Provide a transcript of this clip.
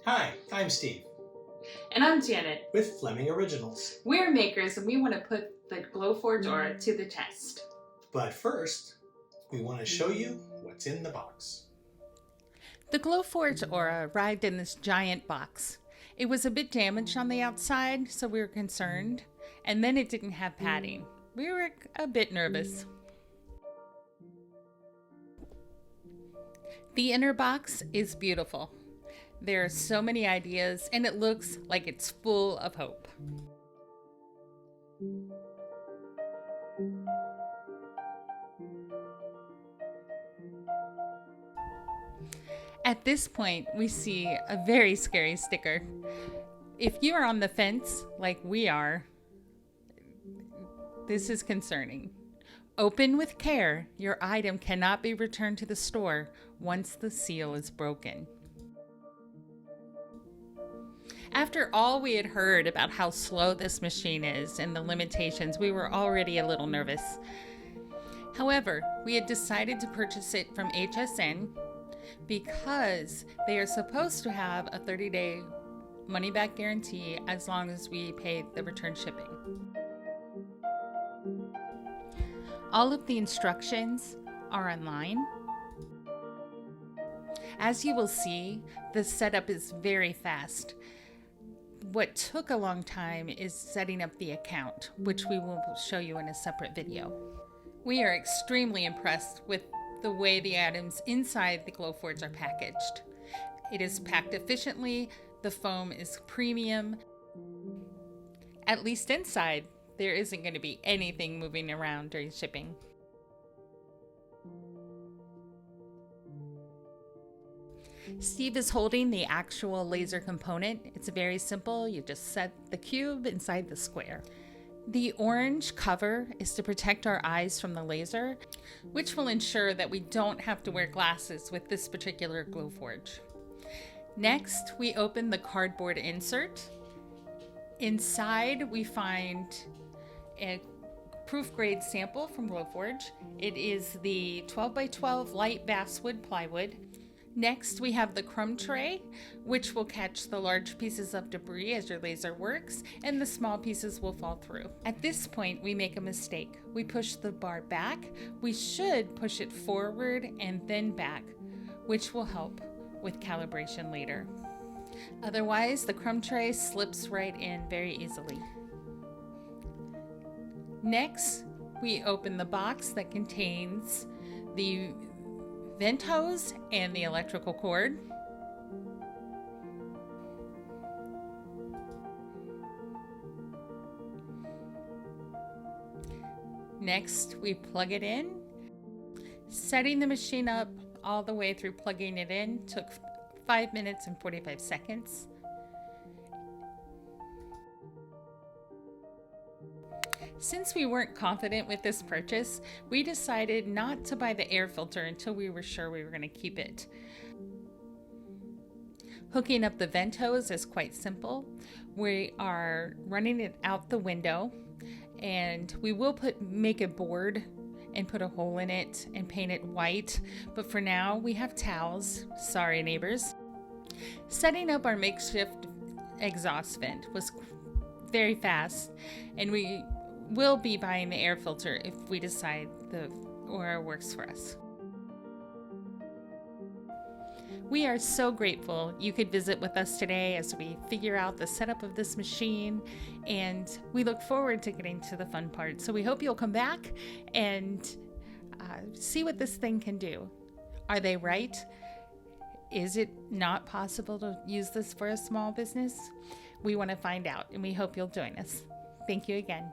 Hi, I'm Steve. And I'm Janet. With Fleming Originals. We're makers and we want to put the Glowforge Aura to the test. But first, we want to show you what's in the box. The Glowforge Aura arrived in this giant box. It was a bit damaged on the outside, so we were concerned. And then it didn't have padding. We were a bit nervous. The inner box is beautiful. There are so many ideas, and it looks like it's full of hope. At this point, we see a very scary sticker. If you are on the fence, like we are, this is concerning. Open with care. Your item cannot be returned to the store once the seal is broken. After all we had heard about how slow this machine is and the limitations, we were already a little nervous. However, we had decided to purchase it from HSN because they are supposed to have a 30-day money-back guarantee as long as we pay the return shipping. All of the instructions are online. As you will see, the setup is very fast. What took a long time is setting up the account, which we will show you in a separate video. We are extremely impressed with the way the items inside the Glowforge are packaged. It is packed efficiently, the foam is premium. At least inside, there isn't going to be anything moving around during shipping. Steve is holding the actual laser component. It's very simple. You just set the cube inside the square. The orange cover is to protect our eyes from the laser, which will ensure that we don't have to wear glasses with this particular Glowforge. Next, we open the cardboard insert. Inside, we find a proof-grade sample from Glowforge. It is the 12x12 light basswood plywood. Next, we have the crumb tray, which will catch the large pieces of debris as your laser works, and the small pieces will fall through. At this point, we make a mistake. We push the bar back. We should push it forward and then back, which will help with calibration later. Otherwise, the crumb tray slips right in very easily. Next, we open the box that contains the vent hose and the electrical cord. Next, we plug it in. Setting the machine up all the way through plugging it in took 5 minutes and 45 seconds. Since we weren't confident with this purchase, we decided not to buy the air filter until we were sure we were going to keep it. Hooking up the vent hose is quite simple. We are running it out the window, and we will make a board and put a hole in it and paint it white, but for now we have towels. Sorry, neighbors. Setting up our makeshift exhaust vent was very fast, and we will be buying the air filter if we decide the Aura works for us. We are so grateful you could visit with us today as we figure out the setup of this machine, and we look forward to getting to the fun part. So we hope you'll come back and see what this thing can do. Are they right? Is it not possible to use this for a small business? We want to find out, and we hope you'll join us. Thank you again.